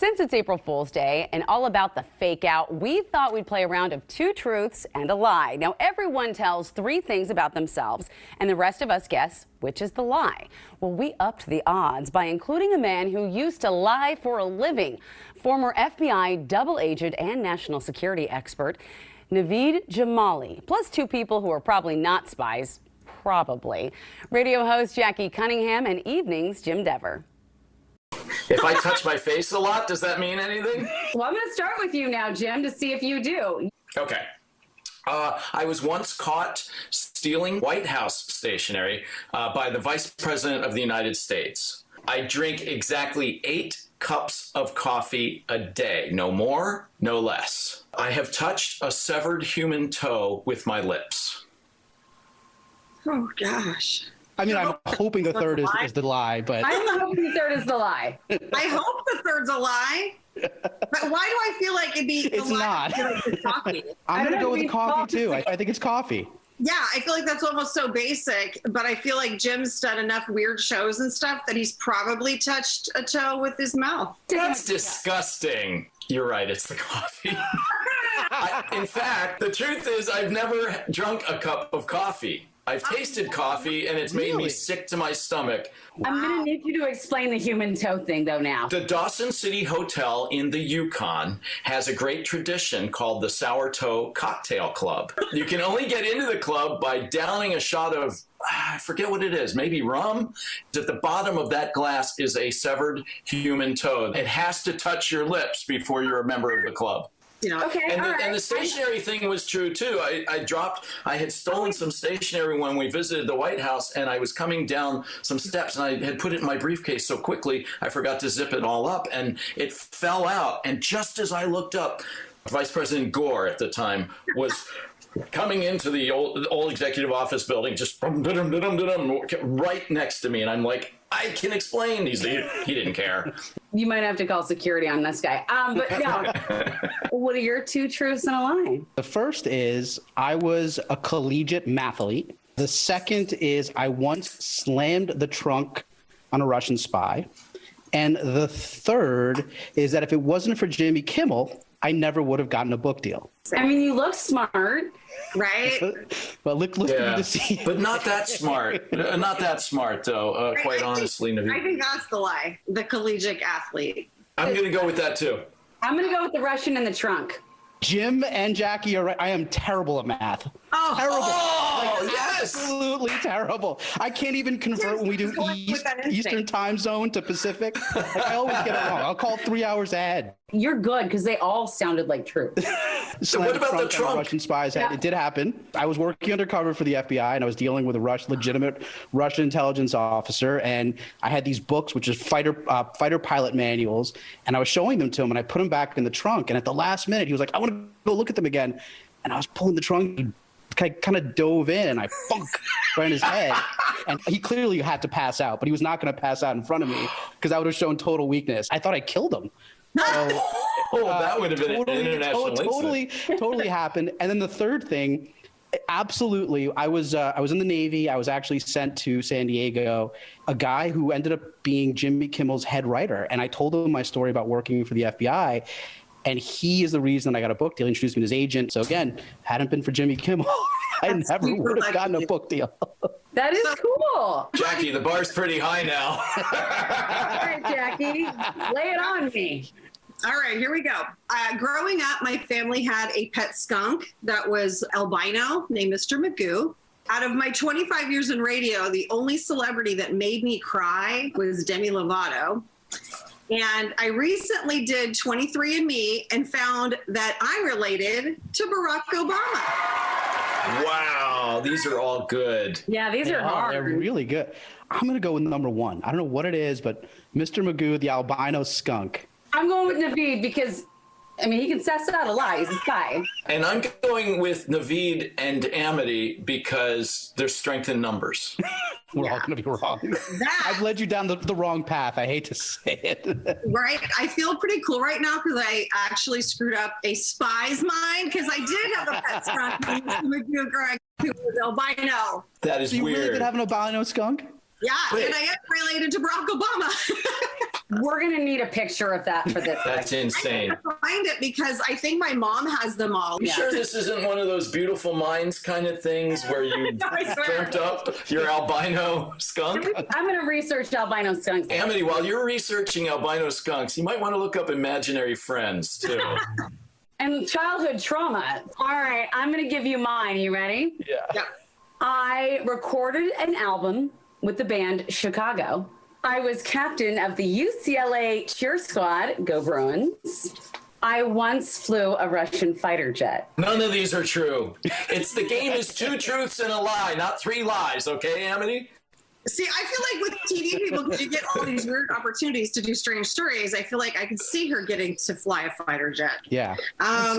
Since it's April Fool's Day and all about the fake out, we thought we'd play a round of 2 truths and a lie. Now, everyone tells 3 things about themselves, and the rest of us guess which is the lie. Well, we upped the odds by including a man who used to lie for a living. Former FBI double agent and national security expert Naveed Jamali, plus 2 people who are probably not spies, probably. Radio host Jackie Cunningham and Evenings Jim Dever. If I touch my face a lot, does that mean anything? Well, I'm going to start with you now, Jim, to see if you do. Okay. I was once caught stealing White House stationery by the Vice President of the United States. I drink exactly 8 cups of coffee a day. No more, no less. I have touched a severed human toe with my lips. Oh, gosh. I mean, I'm hoping the third is the lie, but... I'm hoping the third is the lie. I hope the third's a lie. But why do I feel like it'd be It's not. Like coffee? I'm going to go with the coffee, too. I think it's coffee. Yeah, I feel like that's almost so basic, but I feel like Jim's done enough weird shows and stuff that he's probably touched a toe with his mouth. That's disgusting. You're right, it's the coffee. In fact, the truth is I've never drunk a cup of coffee. I've tasted coffee, and it's made me sick to my stomach. Wow. I'm going to need you to explain the human toe thing, though, now. The Dawson City Hotel in the Yukon has a great tradition called the Sour Toe Cocktail Club. You can only get into the club by downing a shot of, I forget what it is, maybe rum? At the bottom of that glass is a severed human toe. It has to touch your lips before you're a member of the club. Okay, and the stationery thing was true too. I had stolen some stationery when we visited the White House, and I was coming down some steps, and I had put it in my briefcase so quickly I forgot to zip it all up, and it fell out. And just as I looked up, Vice President Gore at the time was coming into the old executive office building, just right next to me, and I'm like, I can explain. He didn't care. You might have to call security on this guy. But no. What are your 2 truths and a lie? The first is I was a collegiate mathlete. The second is I once slammed the trunk on a Russian spy. And the third is that if it wasn't for Jimmy Kimmel, I never would have gotten a book deal. I mean, you look smart, right? But look for you to see. But not that smart. Not that smart, though, quite honestly. I think that's the lie, the collegiate athlete. I'm going to go with that, too. I'm going to go with the Russian in the trunk. Jim and Jackie are right. I am terrible at math. Oh, terrible. Yes. Absolutely terrible. I can't even convert when we do Eastern time zone to Pacific. I always get it wrong. I'll call 3 hours ahead. You're good because they all sounded like truth. So what about the trunk? Russian spies. Yeah. It did happen. I was working undercover for the FBI, and I was dealing with a legitimate Russian intelligence officer, and I had these books, which is fighter pilot manuals, and I was showing them to him, and I put them back in the trunk, and at the last minute, he was like, I want to go look at them again. And I was pulling the trunk, he kind of dove in, and I right in his head. And he clearly had to pass out, but he was not going to pass out in front of me because I would have shown total weakness. I thought I killed him. So, that would have been an international incident. Totally happened. And then the third thing, absolutely, I was in the Navy. I was actually sent to San Diego. A guy who ended up being Jimmy Kimmel's head writer, and I told him my story about working for the FBI. And he is the reason I got a book deal. He introduced me to his agent. So again, hadn't been for Jimmy Kimmel, I never would have gotten a book deal. That is cool. Jackie, the bar's pretty high now. All right, Jackie, lay it on me. All right, here we go. Growing up, my family had a pet skunk that was albino named Mr. Magoo. Out of my 25 years in radio, the only celebrity that made me cry was Demi Lovato. And I recently did 23andMe and found that I'm related to Barack Obama. Wow, these are all good. Yeah, these are hard. They're really good. I'm going to go with number 1. I don't know what it is, but Mr. Magoo, the albino skunk. I'm going with Naveed because, I mean, he can suss out a lie. He's a spy. And I'm going with Naveed and Amity because there's strength in numbers. We're all going to be wrong. I've led you down the wrong path. I hate to say it. Right. I feel pretty cool right now because I actually screwed up a spy's mind because I did have a pet skunk named Magoo who was albino. That is You weird. really did have an albino skunk? Yeah, Wait. and I am related to Barack Obama. We're going to need a picture of that for this. That's insane. I have to find it because I think my mom has them all. You sure this isn't one of those beautiful minds kind of things where you I swear. dreamt up your albino skunk? I'm going to research albino skunks. Amity, while you're researching albino skunks, you might want to look up imaginary friends too. And childhood trauma. All right, I'm going to give you mine. You ready? Yep. I recorded an album with the band Chicago. I was captain of the UCLA cheer squad. Go Bruins. I once flew a Russian fighter jet. None of these are true. The game is 2 truths and a lie, not 3 lies. Okay, Amity? See, I feel like with TV people, because you get all these weird opportunities to do strange stories, I feel like I could see her getting to fly a fighter jet. Yeah.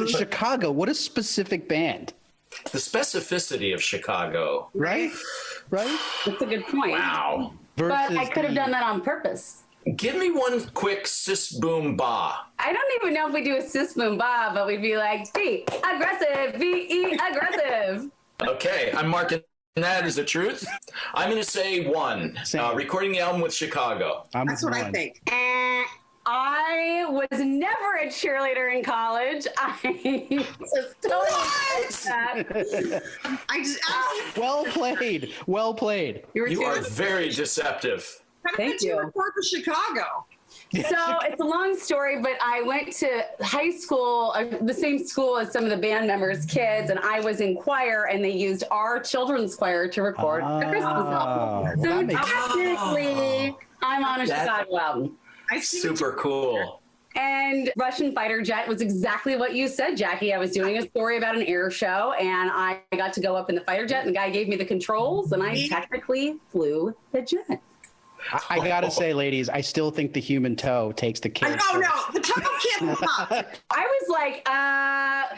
Chicago, what a specific band. The specificity of Chicago. Right? Right? That's a good point. Wow. But I Versus could have the- done that on purpose. Give me one quick sis boom ba. I don't even know if we do a sis boom ba, but we'd be like, be aggressive, be aggressive. Okay, I'm marking that as a truth. I'm going to say 1. Same. Recording the album with Chicago. That's what I think. I was never a cheerleader in college. I just totally I just Well played. Well played. You were You are too- very deceptive. how Thank did you you. report for Chicago? So it's a long story, but I went to high school, the same school as some of the band members' kids, and I was in choir, and they used our children's choir to record the Christmas album. well, So that makes- technically, I'm on a That- Chicago album. I've seen Super cool. And Russian fighter jet was exactly what you said, Jackie. I was doing a story about an air show, and I got to go up in the fighter jet, and the guy gave me the controls, and I technically flew the jet. I gotta say, ladies, I still think the human toe takes the cake. Oh no, the tunnel can't stop. I was like,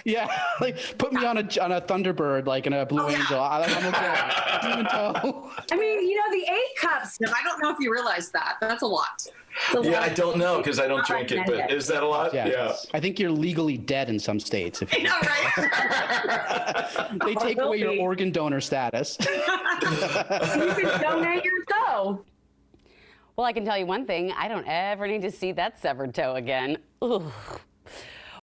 Yeah, like put me on a Thunderbird, like in a Blue Oh, yeah. Angel. I'm okay. Human toe. I mean, you know, the 8 cups. I don't know if you realize that. That's a lot. Yeah, I don't know because I don't drink it, but is that a lot? Yeah. I think you're legally dead in some states. If I know, right? they take will away your be. organ donor status. You can donate your toe. Well, I can tell you one thing. I don't ever need to see that severed toe again. Ugh.